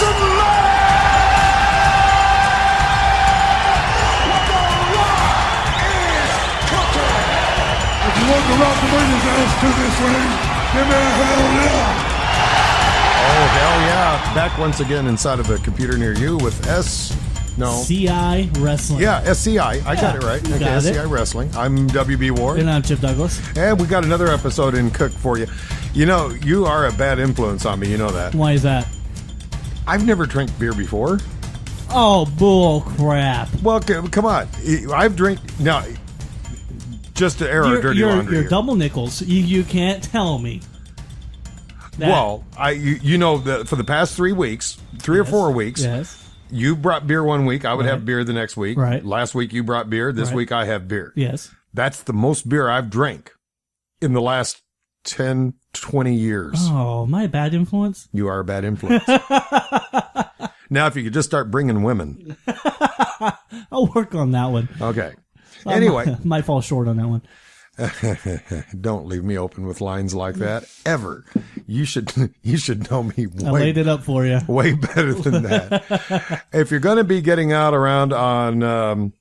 and If you want the Rock to bring his ass to this ring, give me a hell yeah. Oh, hell yeah. Back once again inside of a computer near you with SCI Wrestling. Yeah, SCI. I got it right. You Okay, got SCI it. Wrestling. I'm WB Ward. And I'm Chip Douglas. And we got another episode in cook for you. You know, you are a bad influence on me. You know that. Why is that? I've never drank beer before. Oh, bull crap. Well, come on. I've drank... Now, just to air our dirty laundry You're here. double nickels. You can't tell me that. Well, you know that for the past 3 weeks, 3 or 4 weeks, Yes. you brought beer one week. I would Right. have beer the next week. Right. Last week you brought beer. This Right. week I have beer. Yes. That's the most beer I've drank in the last 10, 20 years. Oh, my bad influence? You are a bad influence. Now, if you could just start bringing women. I'll work on that one. Okay. Anyway. Might fall short on that one. Don't leave me open with lines like that ever. You should know me I laid it up for you. way better than that. If you're going to be getting out around on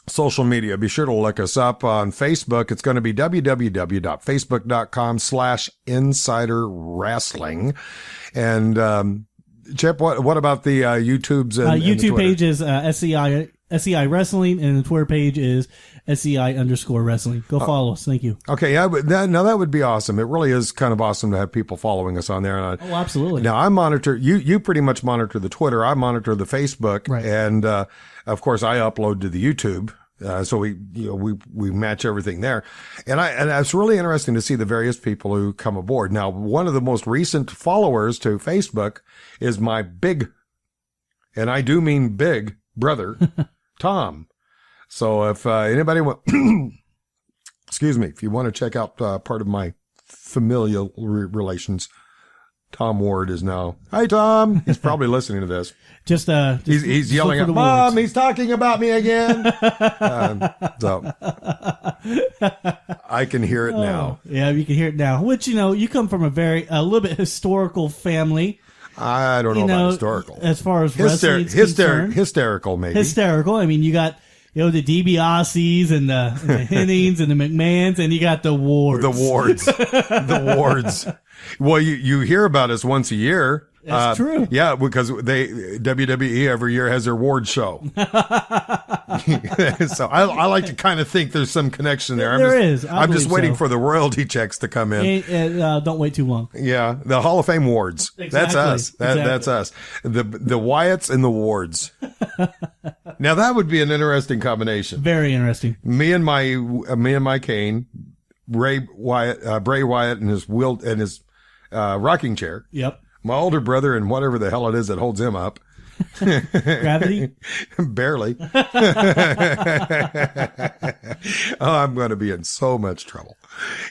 social media, be sure to look us up on Facebook. It's going to be www.facebook.com/Insider Wrestling. And Chip, what about the YouTubes? And YouTube the Twitter? page is SCI Wrestling, and the Twitter page is SCI_Wrestling. Go follow us. Thank you. Okay, yeah, but that would be awesome. It really is kind of awesome to have people following us on there. And Oh, absolutely. Now I monitor you pretty much monitor the Twitter. I monitor the Facebook, Right. and of course I upload to the YouTube. So we match everything there, and it's really interesting to see the various people who come aboard. Now, one of the most recent followers to Facebook is my big, and I do mean big brother, Tom. So if anybody excuse me, if you want to check out part of my familial relations, Tom Ward is now. Hi, Tom. He's probably listening to this. Just He's yelling at Mom. He's talking about me again. So I can hear it now. Yeah, you can hear it now. Which, you come from a little bit historical family. I don't know about historical. As far as wrestling is concerned. Hysterical, maybe. Hysterical. I mean, you got the DiBiase's and the Hennings and the McMahons, and you got the Wards. The Wards. Well, you hear about us once a year. That's true. Yeah, because WWE every year has their Ward show. So I like to kind of think there's some connection there. I'm just waiting for the royalty checks to come in. Don't wait too long. Yeah, the Hall of Fame Wards. Exactly. That's us. Exactly. That's us. The Wyatts and the Wards. Now that would be an interesting combination. Very interesting. Me and my cane, Bray Wyatt and his rocking chair. Yep. My older brother and whatever the hell it is that holds him up. Gravity? Barely. Oh, I'm going to be in so much trouble.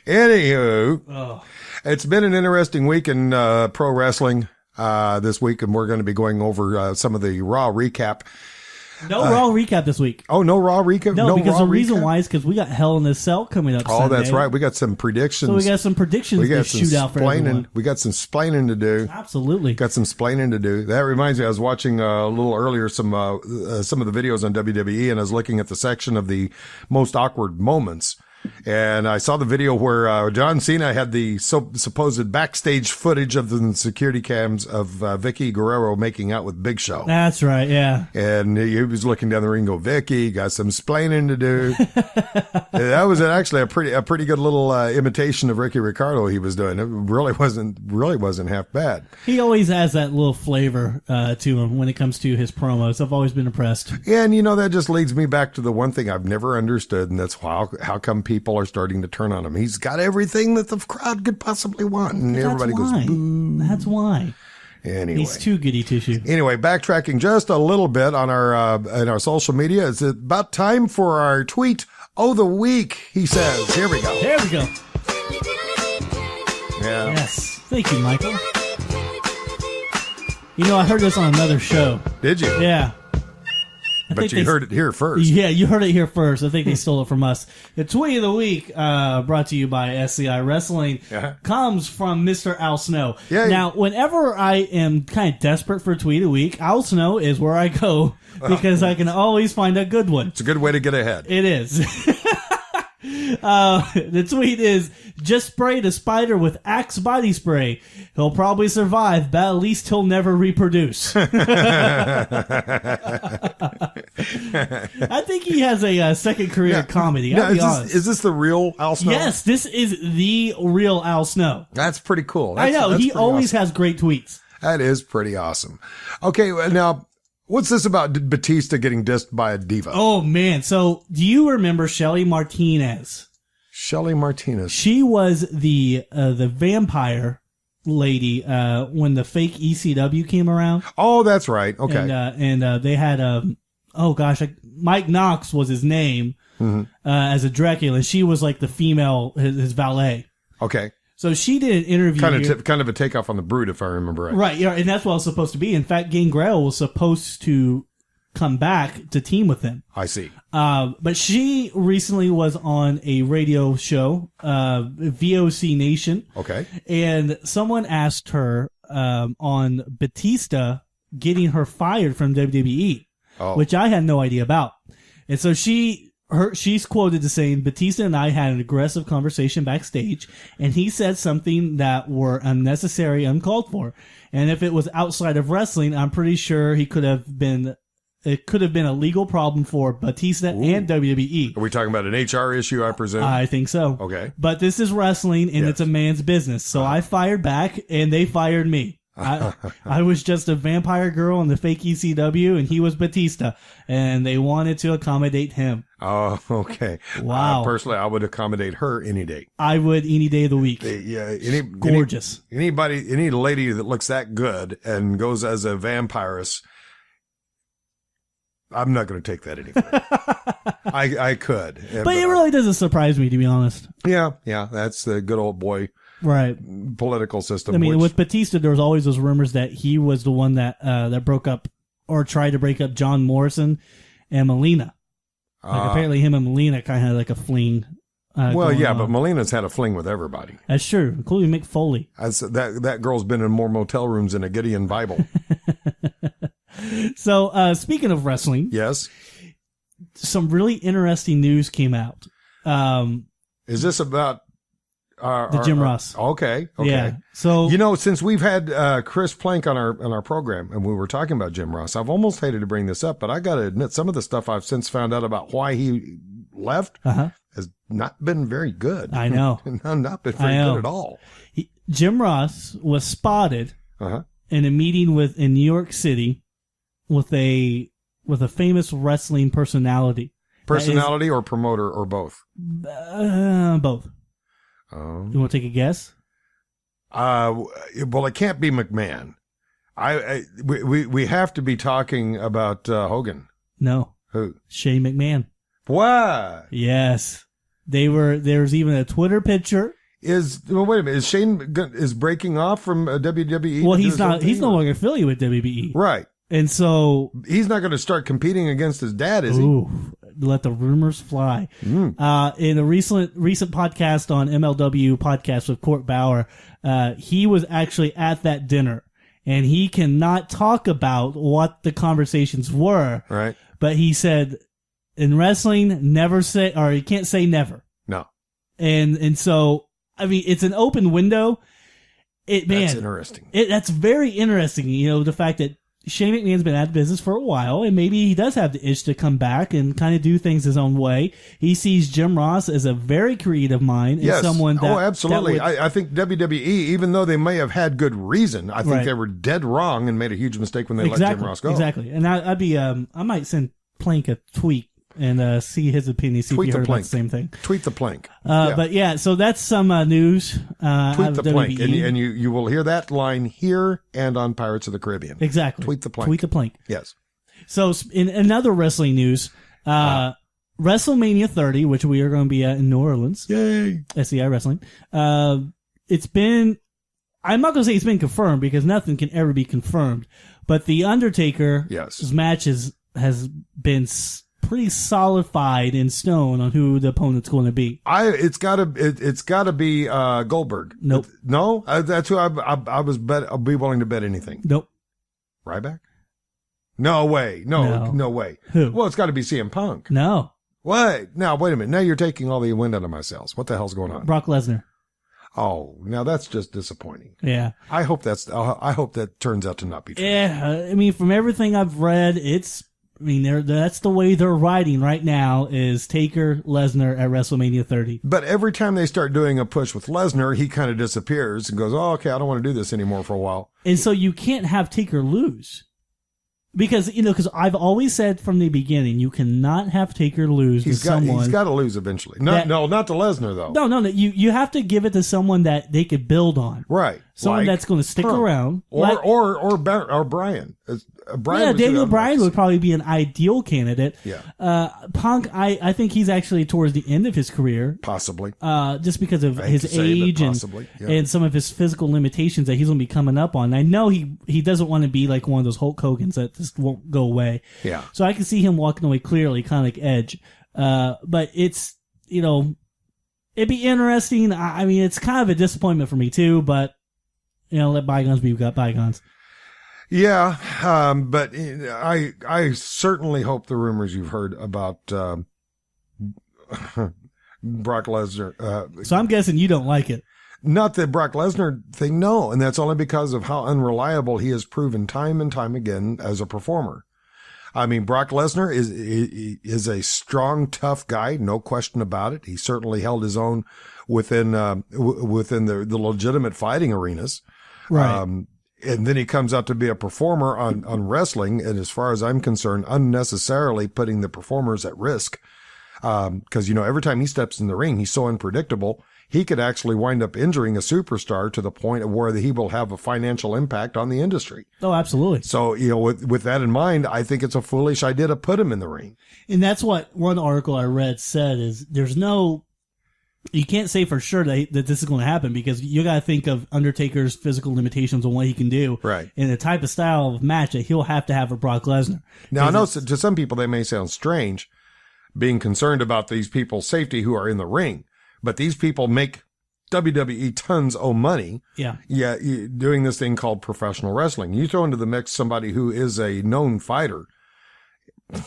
Anywho, It's been an interesting week in pro wrestling this week, and we're going to be going over some of the Raw recap. No Raw recap this week. Oh, no Raw recap? No, because Raw the reason recap? why is because we got Hell in a Cell coming up Sunday. That's right. We got some predictions. So we got some predictions to shoot out for everyone. We got some splaining to do. Absolutely. Got some splaining to do. That reminds me, I was watching a little earlier some of the videos on WWE, and I was looking at the section of the most awkward moments. And I saw the video where John Cena had the supposed backstage footage of the security cams of Vicky Guerrero making out with Big Show. That's right, yeah. And he was looking down the ring and go, Vicky, got some splaining to do. That was actually a pretty good little imitation of Ricky Ricardo he was doing. It really wasn't half bad. He always has that little flavor to him when it comes to his promos. I've always been impressed. And, that just leads me back to the one thing I've never understood, and that's how come people are starting to turn on him. He's got everything that the crowd could possibly want, and everybody goes, boo. That's why. Anyway. He's too goody two-shoe. Anyway, backtracking just a little bit on in our social media, it's about time for our tweet of the week, he says. Here we go. There we go. Yeah. Yes. Thank you, Michael. I heard this on another show. Did you? Yeah. But you heard it here first. Yeah, you heard it here first. I think they stole it from us. The tweet of the week, brought to you by SCI Wrestling, comes from Mr. Al Snow. Yeah, now, whenever I am kind of desperate for a tweet of the week, Al Snow is where I go because I can always find a good one. It's a good way to get ahead. It is. The tweet is, just sprayed a spider with Axe body spray. He'll probably survive, but at least he'll never reproduce. I think he has a second career in comedy. I'll be honest. Is this the real Al Snow? Yes, this is the real Al Snow. That's pretty cool. I know. He always has great tweets. That is pretty awesome. Okay, now, what's this about Batista getting dissed by a diva? Oh, man. So, do you remember Shelly Martinez? Shelly Martinez. She was the vampire lady when the fake ECW came around. Oh, that's right. Okay. And they had Mike Knox was his name as a Dracula. She was like the female, his valet. Okay. So she did an interview. Kind of a takeoff on the Brood, if I remember right. Right. Yeah, and that's what it was supposed to be. In fact, Gangrel was supposed to come back to team with him. I see. But she recently was on a radio show, VOC Nation. Okay. And someone asked her on Batista getting her fired from WWE, which I had no idea about. And so she's quoted as saying, Batista and I had an aggressive conversation backstage, and he said something that were unnecessary, uncalled for. And if it was outside of wrestling, I'm pretty sure it could have been a legal problem for Batista and WWE. Are we talking about an HR issue, I presume? I think so. Okay. But this is wrestling, and it's a man's business. So I fired back, and they fired me. I was just a vampire girl in the fake ECW, and he was Batista, and they wanted to accommodate him. Oh, okay. Wow. Personally, I would accommodate her any day. I would any day of the week. Gorgeous. Any lady that looks that good and goes as a vampiress, I'm not going to take that anymore. I could. But it really doesn't surprise me, to be honest. Yeah. That's the good old boy political system. I mean, with Batista, there was always those rumors that he was the one that broke up or tried to break up John Morrison and Melina. Apparently him and Melina kind of had like a fling. But Melina's had a fling with everybody. That's true, including Mick Foley. That girl's been in more motel rooms than a Gideon Bible. So, speaking of wrestling. Yes. Some really interesting news came out. Is this about the Jim Ross? Okay. Yeah. So, since we've had Chris Plank on our program and we were talking about Jim Ross, I've almost hated to bring this up, but I got to admit some of the stuff I've since found out about why he left has not been very good. I know. Not been very good at all. Jim Ross was spotted in a meeting in New York City with a famous wrestling personality. Personality or promoter or both? Both. You want to take a guess? Well, it can't be McMahon. We have to be talking about Hogan. No. Who? Shane McMahon. What? Yes. There's even a Twitter picture. Wait a minute. Is Shane breaking off from WWE? Well, he's not. He's no longer affiliated with WWE. Right. And so he's not going to start competing against his dad, is he? Ooh, let the rumors fly. In a recent podcast on MLW podcast with Court Bauer, he was actually at that dinner, and he cannot talk about what the conversations were. Right. But he said, in wrestling, you can't say never. No. And so, I mean, it's an open window. That's interesting. That's very interesting. The fact that Shane McMahon's been out of business for a while, and maybe he does have the itch to come back and kind of do things his own way. He sees Jim Ross as a very creative mind and someone that... Oh, absolutely. I think WWE, even though they may have had good reason, I think they were dead wrong and made a huge mistake when they let Jim Ross go. Exactly. And I might send Plank a tweet and see his opinion, see if he heard about the same thing. Tweet the Plank. But yeah, so that's some news. Tweet the Plank, and you will hear that line here and on Pirates of the Caribbean. Exactly. Tweet the Plank. Tweet the Plank. Yes. So in another wrestling news, WrestleMania 30, which we are going to be at in New Orleans. Yay! SCI Wrestling. It's been... I'm not going to say it's been confirmed because nothing can ever be confirmed. But The Undertaker's match is has been pretty solidified in stone on who the opponent's going to be. It's gotta be Goldberg. Nope. No, that's who I'll be willing to bet anything. Nope. Ryback? No way. No way. Who? Well, it's got to be CM Punk. No. What? Now, wait a minute. Now you're taking all the wind out of my sails. What the hell's going on? Brock Lesnar. Oh, now that's just disappointing. Yeah. I hope that turns out to not be true. Yeah. I mean, from everything I've read, that's the way they're riding right now is Taker Lesnar at WrestleMania 30. But every time they start doing a push with Lesnar, he kind of disappears and goes, oh, okay, I don't want to do this anymore for a while. And so you can't have Taker lose. Because I've always said from the beginning, you cannot have Taker lose to someone. He's got to lose eventually. Not to Lesnar, though. No. You have to give it to someone that they could build on. Right. Someone that's going to stick around. Or Brian. Daniel Bryan would probably be an ideal candidate. Yeah. Punk, I think he's actually towards the end of his career. Possibly. Just because of his age and some of his physical limitations that he's going to be coming up on. I know he doesn't want to be like one of those Hulk Hogans that just won't go away. Yeah. So I can see him walking away clearly, kind of like Edge. But it's, it'd be interesting. I mean, it's kind of a disappointment for me too, but, let bygones be bygones. Yeah, but I certainly hope the rumors you've heard about Brock Lesnar. So I'm guessing you don't like it. Not the Brock Lesnar thing, no, and that's only because of how unreliable he has proven time and time again as a performer. I mean, Brock Lesnar is a strong, tough guy, no question about it. He certainly held his own within the legitimate fighting arenas. Right. And then he comes out to be a performer on wrestling, and as far as I'm concerned, unnecessarily putting the performers at risk. Because, every time he steps in the ring, he's so unpredictable. He could actually wind up injuring a superstar to the point of where he will have a financial impact on the industry. Oh, absolutely. So, with that in mind, I think it's a foolish idea to put him in the ring. And that's what one article I read said is you can't say for sure that this is going to happen because you got to think of Undertaker's physical limitations on what he can do. Right. And the type of style of match that he'll have to have with Brock Lesnar. Now, I know to some people they may sound strange being concerned about these people's safety who are in the ring, but these people make WWE tons of money. Yeah. Yeah. Doing this thing called professional wrestling. You throw into the mix somebody who is a known fighter.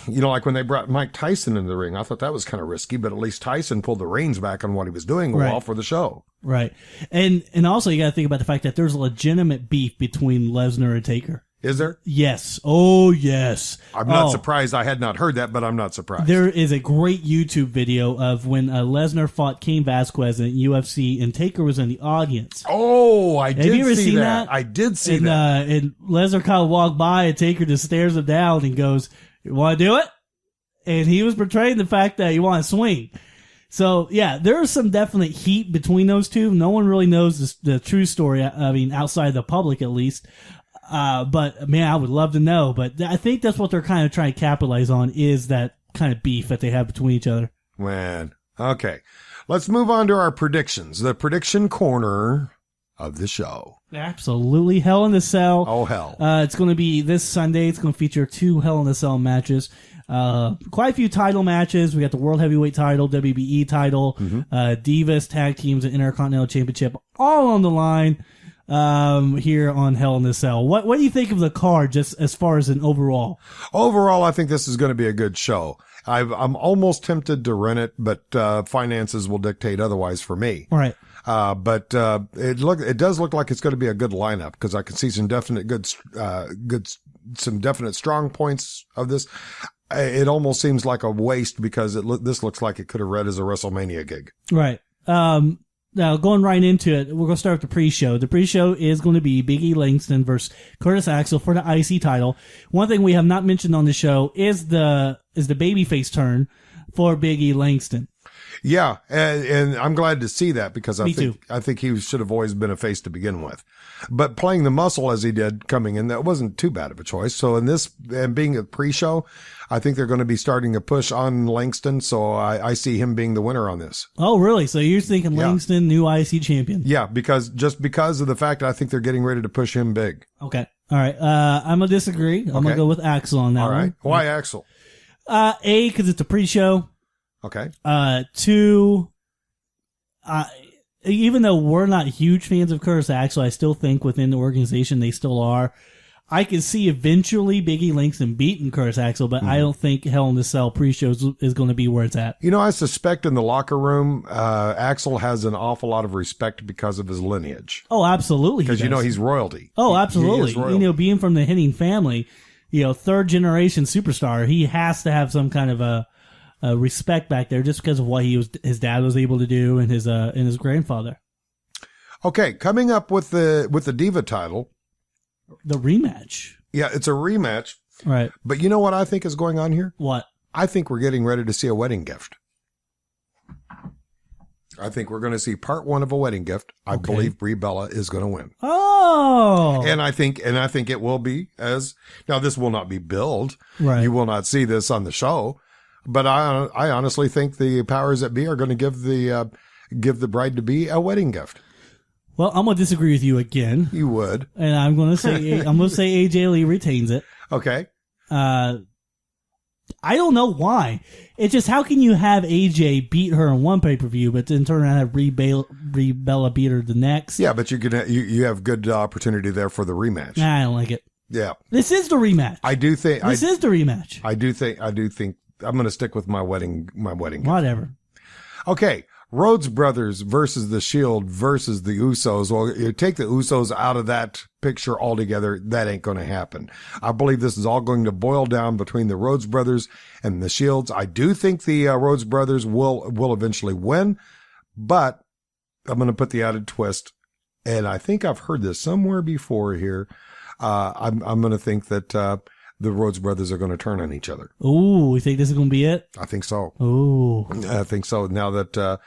Like when they brought Mike Tyson in the ring, I thought that was kind of risky, but at least Tyson pulled the reins back on what he was doing a while for the show. Right. And also you got to think about the fact that there's a legitimate beef between Lesnar and Taker. Is there? Yes. Oh, yes. I'm not surprised. I had not heard that, but I'm not surprised. There is a great YouTube video of when Lesnar fought Cain Velasquez in UFC and Taker was in the audience. Oh, I did see that. Have you ever seen that? I did see that. And Lesnar kind of walked by and Taker just stares him down and goes, "You want to do it?" And he was portraying the fact that you want to swing. So, yeah, there is some definite heat between those two. No one really knows the true story. I mean, outside the public at least. But man, I would love to know. But I think that's what they're kind of trying to capitalize on is that kind of beef that they have between each other. Man. Okay. Let's move on to our predictions. The prediction corner of the show. Absolutely. Hell in a Cell. Oh, hell. It's going to be this Sunday. It's going to feature 2 Hell in a Cell matches. Quite a few title matches. We got the World Heavyweight title, WBE title, Divas, Tag Teams, and Intercontinental Championship all on the line. Here on Hell in a Cell. What do you think of the card just as far as an overall? Overall, I think this is going to be a good show. I'm almost tempted to rent it, but finances will dictate otherwise for me. All right. But it does look like it's going to be a good lineup because I can see some definite some definite strong points of this. It almost seems like a waste because this looks like it could have read as a WrestleMania gig. Right. Now, going right into it, we're going to start with the pre-show. The pre-show is going to be Big E Langston versus Curtis Axel for the IC title. One thing we have not mentioned on the show is the babyface turn for Big E Langston. Yeah, and I'm glad to see that because Me too. I think he should have always been a face to begin with. But playing the muscle as he did coming in, that wasn't too bad of a choice. So in this, and being a pre-show, I think they're going to be starting a push on Langston. So I see him being the winner on this. Oh, really? So you're thinking Yeah. Langston, new IC champion? Yeah, because of the fact I think they're getting ready to push him big. Okay. All right. I'm going to disagree. I'm going to go with Axel on that All right. one. Why Axel? A, because it's a pre-show. Okay. 2, even though we're not huge fans of Curtis Axel, I still think within the organization they still are. I can see eventually Biggie Langston beating Curtis Axel, but I don't think Hell in a Cell pre-show is going to be where it's at. You know, I suspect in the locker room, Axel has an awful lot of respect because of his lineage. Oh, absolutely. Because, you know, he's royalty. Oh, He absolutely. is royalty. You know, being from the Henning family, you know, third generation superstar, he has to have some kind of a respect back there just because of what his dad was able to do and his grandfather. Okay, coming up with the Diva title. The rematch. Yeah, it's a rematch. Right. But you know what I think is going on here? What? I think we're getting ready to see a wedding gift. I think we're going to see part 1 of a wedding gift. I believe Brie Bella is going to win. Oh. And I think it will be now this will not be billed. Right. You will not see this on the show, but I honestly think the powers that be are going to give the bride to be a wedding gift. Well, I'm going to disagree with you again. You would. And I'm going to say AJ Lee retains it. Okay. I don't know why. It's just, how can you have AJ beat her in one pay-per-view, but then turn around and have Brie Bella beat her the next? Yeah, but you have good opportunity there for the rematch. Nah, I don't like it. Yeah. This is the rematch. I do think This is the rematch. I do think I'm going to stick with my wedding gift. Whatever. Okay. Rhodes Brothers versus the Shield versus the Usos. Well, you take the Usos out of that picture altogether, that ain't going to happen. I believe this is all going to boil down between the Rhodes Brothers and the Shields. I do think the Rhodes Brothers will eventually win, but I'm going to put the added twist, and I think I've heard this somewhere before here. I'm going to think that the Rhodes Brothers are going to turn on each other. Ooh, you think this is going to be it? I think so. Ooh. I think so. Now that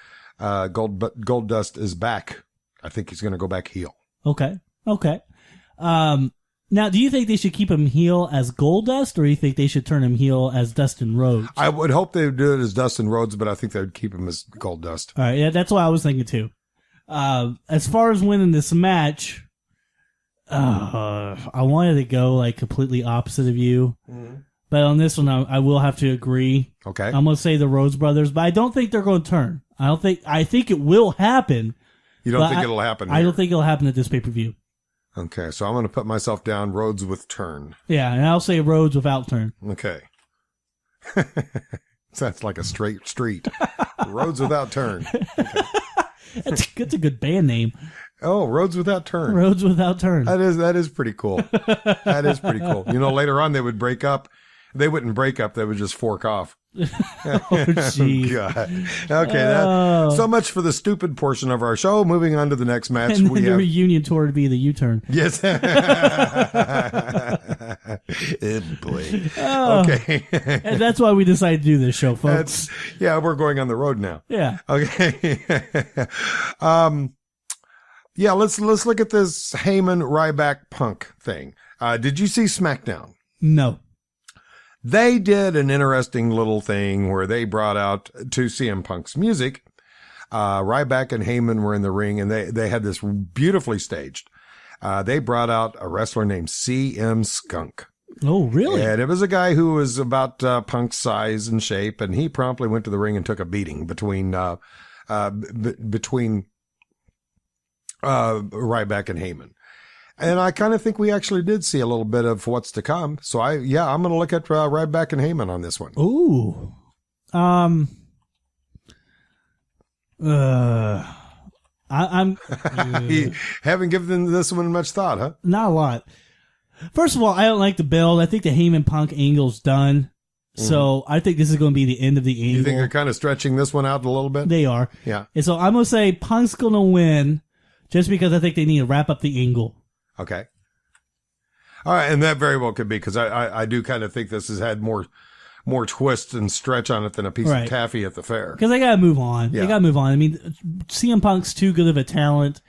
Gold Dust is back, I think he's going to go back heel. Okay. Now, do you think they should keep him heel as Goldust, or do you think they should turn him heel as Dustin Rhodes? I would hope they would do it as Dustin Rhodes, but I think they would keep him as Gold Dust. All right, yeah, that's what I was thinking too. As far as winning this match, I wanted to go like completely opposite of you, but on this one, I will have to agree. Okay, I'm going to say the Rhodes Brothers, but I don't think they're going to turn. I think it will happen. You don't think it'll happen? I don't think it'll happen at this pay-per-view. Okay, so I'm going to put myself down Rhodes with turn. Yeah, and I'll say Rhodes without turn. Okay. Sounds like a straight street. Rhodes without turn. Okay. That's a good band name. Oh, Rhodes without turn. Rhodes without turn. That is pretty cool. That is pretty cool. You know, later on they would break up. They wouldn't break up. They would just fork off. Oh, geez. God. Okay, so much for the stupid portion of our show. Moving on to the next match. And then the reunion tour would be the U-turn. Yes. Boy. Okay. And that's why we decided to do this show, folks. We're going on the road now. Yeah. Okay. Yeah, let's look at this Heyman Ryback Punk thing. Did you see SmackDown? No. They did an interesting little thing where they brought out to CM Punk's music. Ryback and Heyman were in the ring, and they had this beautifully staged. They brought out a wrestler named CM Skunk. Oh, really? And it was a guy who was about Punk's size and shape, and he promptly went to the ring and took a beating between Ryback and Heyman. And I kind of think we actually did see a little bit of what's to come. So I'm going to look at Ryback and Heyman on this one. Ooh. You haven't given this one much thought, huh? Not a lot. First of all, I don't like the build. I think the Heyman Punk angle's done. So I think this is going to be the end of the angle. You think they're kind of stretching this one out a little bit? They are. Yeah. And so I'm going to say Punk's going to win just because I think they need to wrap up the angle. Okay. All right, and that very well could be because I do kind of think this has had more more twist and stretch on it than a piece of taffy at the fair. Because they got to move on. Yeah. They got to move on. I mean, CM Punk's too good of a talent.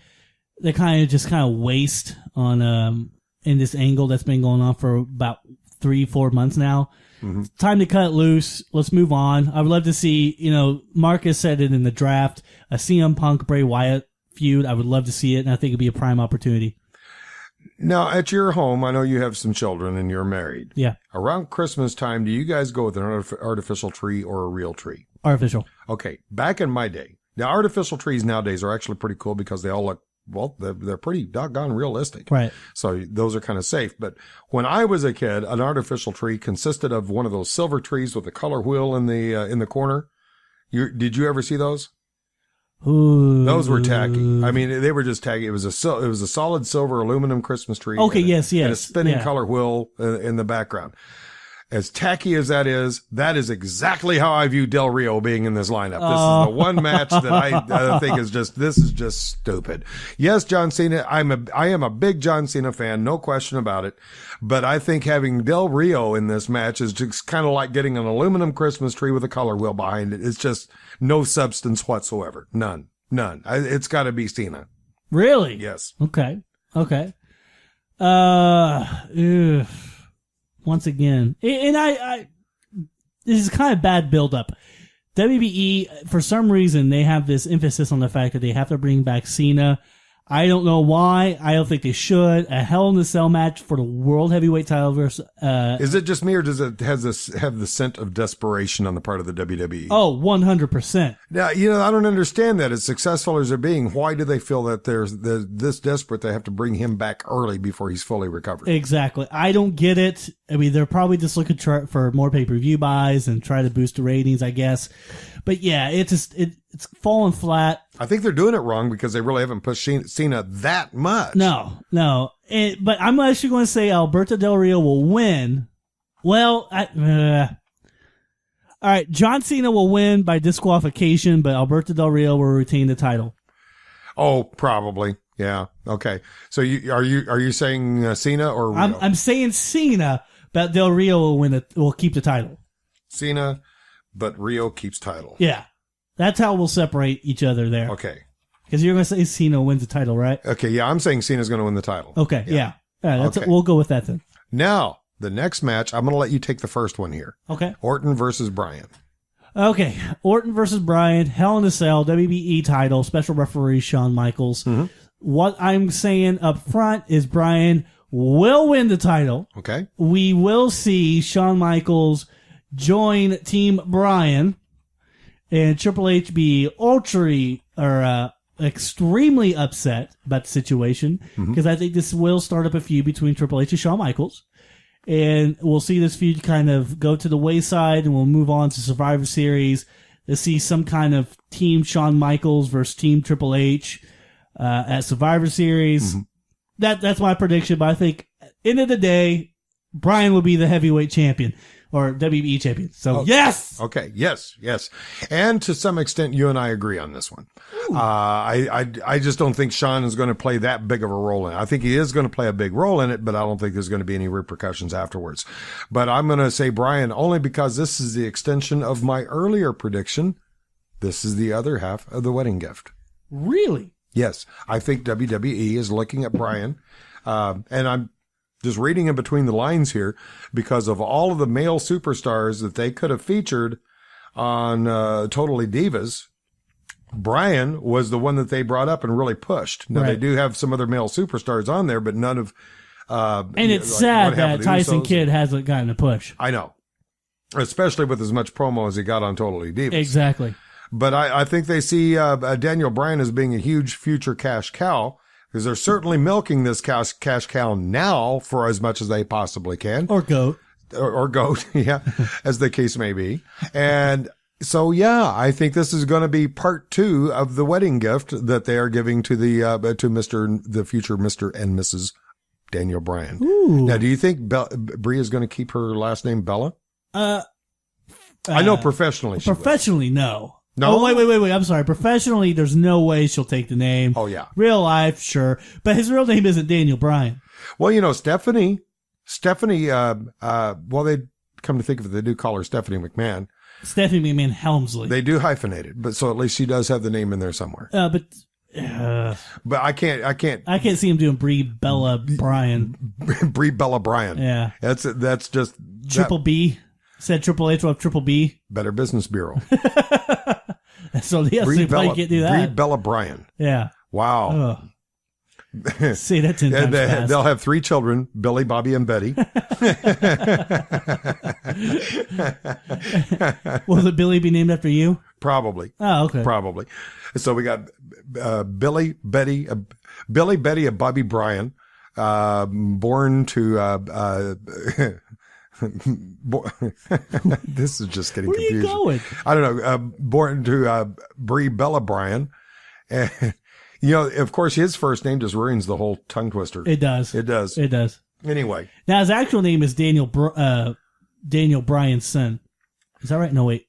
They kind of waste on in this angle that's been going on for about 3-4 months now. Mm-hmm. Time to cut it loose. Let's move on. I would love to see, Marcus said it in the draft, a CM Punk Bray Wyatt feud. I would love to see it, and I think it'd be a prime opportunity. Now, at your home, I know you have some children and you're married. Yeah. Around Christmas time, do you guys go with an artificial tree or a real tree? Artificial. Okay. Back in my day, now artificial trees nowadays are actually pretty cool because they all look, well, they're pretty doggone realistic. Right. So those are kind of safe. But when I was a kid, an artificial tree consisted of one of those silver trees with a color wheel in the corner. Did you ever see those? Ooh. Those were tacky. I mean, they were just tacky. It was a solid silver aluminum Christmas tree. Okay, yes. And a spinning color wheel in the background. As tacky as that is exactly how I view Del Rio being in this lineup. This is the one match that I think is just stupid. Yes, John Cena, I am a big John Cena fan, no question about it. But I think having Del Rio in this match is just kind of like getting an aluminum Christmas tree with a color wheel behind it. It's just no substance whatsoever. None. It's got to be Cena. Really? Yes. Okay. Once again, and I this is kind of bad buildup. WBE, for some reason, they have this emphasis on the fact that they have to bring back Cena. I don't know why. I don't think they should. A Hell in a Cell match for the World Heavyweight title versus... is it just me, or does it have the scent of desperation on the part of the WWE? Oh, 100%. Now, I don't understand that. As successful as they're being, why do they feel that they're this desperate they have to bring him back early before he's fully recovered? Exactly. I don't get it. I mean, they're probably just looking for more pay-per-view buys and try to boost the ratings, I guess. But yeah, it's fallen flat. I think they're doing it wrong because they really haven't pushed Cena that much. No. But I'm actually going to say Alberto Del Rio will win. Well, all right, John Cena will win by disqualification, but Alberto Del Rio will retain the title. Oh, probably. Yeah. Okay. So are you saying Cena or Rio? I'm saying Cena, but Del Rio will keep the title. Cena, but Rio keeps title. Yeah. That's how we'll separate each other there. Okay. Because you're going to say Cena wins the title, right? Okay, yeah, I'm saying Cena's going to win the title. Okay, yeah. Okay. We'll go with that then. Now, the next match, I'm going to let you take the first one here. Okay. Orton versus Bryan. Okay, Orton versus Bryan, Hell in a Cell, WBE title, special referee Shawn Michaels. Mm-hmm. What I'm saying up front is Bryan will win the title. Okay. We will see Shawn Michaels join Team Bryan. And Triple H be extremely upset about the situation because I think this will start up a feud between Triple H and Shawn Michaels. And we'll see this feud kind of go to the wayside and we'll move on to Survivor Series to see some kind of Team Shawn Michaels versus Team Triple H at Survivor Series. Mm-hmm. That's my prediction, but I think end of the day, Bryan will be the heavyweight champion. Or WBE champion. So, yes! Okay, yes. And to some extent, you and I agree on this one. I just don't think Shawn is going to play that big of a role in it. I think he is going to play a big role in it, but I don't think there's going to be any repercussions afterwards. But I'm going to say Bryan only because this is the extension of my earlier prediction. This is the other half of the wedding gift. Really? Yes. I think WWE is looking at Bryan, and I'm just reading in between the lines here, because of all of the male superstars that they could have featured on Totally Divas, Bryan was the one that they brought up and really pushed. Now, They do have some other male superstars on there, but none of... and it's sad that Tyson Kidd hasn't gotten a push. I know. Especially with as much promo as he got on Totally Divas. Exactly. But I think they see Daniel Bryan as being a huge future cash cow, because they're certainly milking this cash cow now for as much as they possibly can. Or goat. Or goat, yeah, as the case may be. And so, yeah, I think this is going to be part 2 of the wedding gift that they are giving to the future Mr. and Mrs. Daniel Bryan. Ooh. Now, do you think Brie is going to keep her last name Bella? I know professionally she Professionally, no. No? Oh, wait. I'm sorry. Professionally, there's no way she'll take the name. Oh, yeah. Real life, sure. But his real name isn't Daniel Bryan. Well, Stephanie, come to think of it, they do call her Stephanie McMahon. Stephanie McMahon Helmsley. They do hyphenate it, but so at least she does have the name in there somewhere. But I can't see him doing Brie Bella Bryan. Brie Bella Bryan. Yeah. That's just Triple B. Said Triple H will have Triple B. Better Business Bureau. So yes, Brie you probably can't do that. Brie Bella Bryan. Yeah. Wow. Say that 10 times fast. They'll have 3 children, Billy, Bobby, and Betty. Will the Billy be named after you? Probably. Oh, okay. Probably. So we got Billy, Betty, and Bobby Bryan, born to this is just getting confusing. Where are you going? I don't know. Born to Brie Bella Bryan. And, of course, his first name just ruins the whole tongue twister. It does. It does. It does. Anyway. Now, his actual name is Daniel Bryan's son. Is that right? No, wait.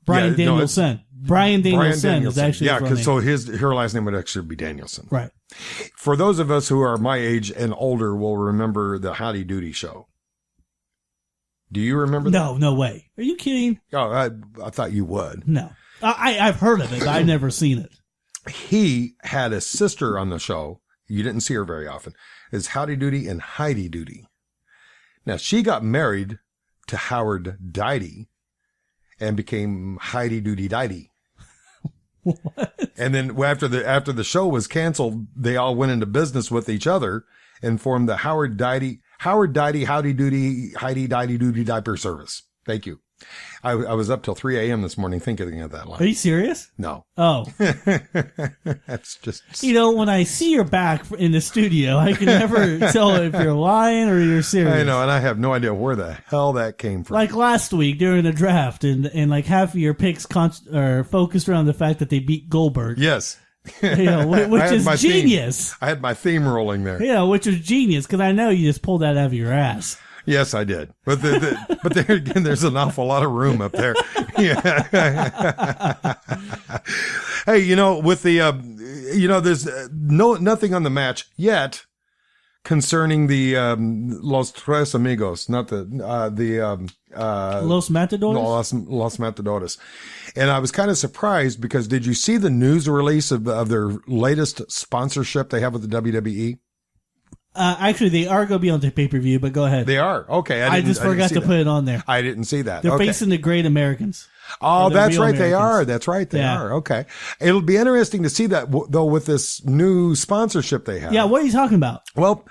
Brian Danielson. Brian Danielson is actually his real name. So her last name would actually be Danielson. Right. For those of us who are my age and older will remember the Howdy Doody show. Do you remember that? No way. Are you kidding? Oh, I thought you would. No. I've heard of it, but I've never seen it. He had a sister on the show. You didn't see her very often. It's Howdy Doody and Heidi Doody. Now, she got married to Howard Doody and became Heidi Doody Doody. What? And then after the show was canceled, they all went into business with each other and formed the Howard Doody, Howdy Doody, Heidi Doody Diaper Service. Thank you. I was up till 3 a.m. this morning thinking of that line. Are you serious? No. Oh. That's just... when I see your back in the studio, I can never tell if you're lying or you're serious. I know, and I have no idea where the hell that came from. Like last week during the draft, and like half of your picks are focused around the fact that they beat Goldberg. Yes. Which is genius. I had my theme rolling there. Yeah, which is genius, because I know you just pulled that out of your ass. Yes, I did. But but there again, there's an awful lot of room up there. Yeah. Hey, with the, there's nothing on the match yet concerning the Los Tres Amigos, not the Los Matadores? Los Matadores. And I was kind of surprised because did you see the news release of their latest sponsorship they have with the WWE? Actually, they are going to be on the pay-per-view, but go ahead. They are. Okay. I just forgot to put it on there. I didn't see that. They're facing the Great Americans. Oh, that's right. They are. That's right. They are. Okay. It'll be interesting to see that, though, with this new sponsorship they have. Yeah. What are you talking about? Well,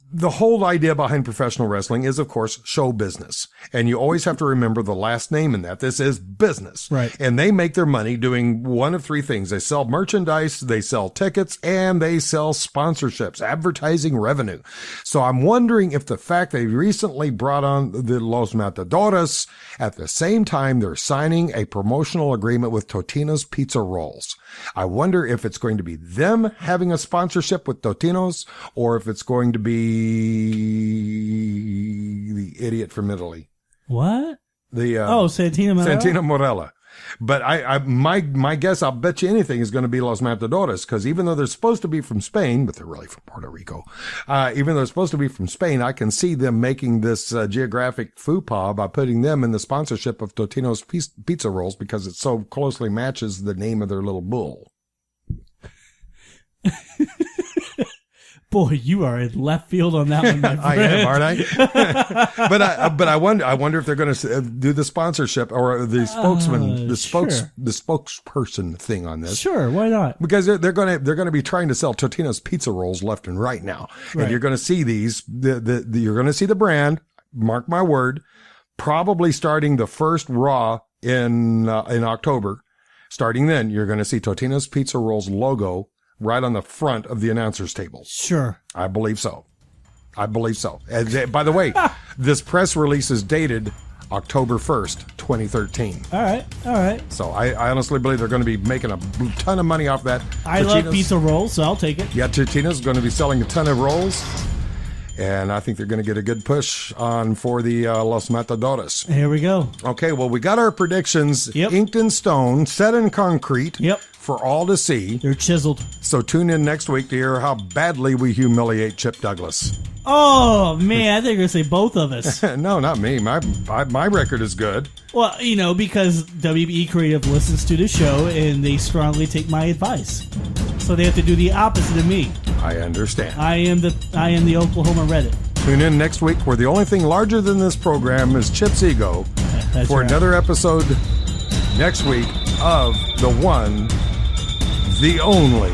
the whole idea behind professional wrestling is, of course, show business. And you always have to remember the last name in that. This is business. Right. And they make their money doing one of 3 things. They sell merchandise, they sell tickets, and they sell sponsorships, advertising revenue. So I'm wondering if the fact they recently brought on the Los Matadores, at the same time they're signing a promotional agreement with Totino's Pizza Rolls. I wonder if it's going to be them having a sponsorship with Totino's or if it's going to be the idiot from Italy. What? Santino Marella. Santino Marella. But my guess, I'll bet you anything, is going to be Los Matadores, because even though they're supposed to be from Spain, but they're really from Puerto Rico, even though they're supposed to be from Spain, I can see them making this geographic faux pas by putting them in the sponsorship of Totino's Pizza Rolls because it so closely matches the name of their little bull. Boy, you are in left field on that one, my friend. I am, aren't I? but I wonder if they're going to do the sponsorship or the spokesman, the spokesperson thing on this. Sure, why not? Because they're going to be trying to sell Totino's Pizza Rolls left and right now, and you're going to see these. You're going to see the brand. Mark my word. Probably starting the first Raw in October. Starting then, you're going to see Totino's Pizza Rolls logo right on the front of the announcer's table. Sure. I believe so. And by the way, this press release is dated October 1st, 2013. All right. So I honestly believe they're going to be making a ton of money off that. I love pizza rolls, so I'll take it. Yeah, Totino's going to be selling a ton of rolls. And I think they're going to get a good push on for the Los Matadores. Here we go. Okay, well, we got our predictions inked in stone, set in concrete. Yep. for all to see. They're chiseled. So tune in next week to hear how badly we humiliate Chip Douglas. Oh, man, I think you're going to say both of us. No, not me. My record is good. Well, because WBE Creative listens to the show and they strongly take my advice. So they have to do the opposite of me. I understand. I am the Oklahoma Reddit. Tune in next week where the only thing larger than this program is Chip's ego. That's for right. another episode next week of the one, the only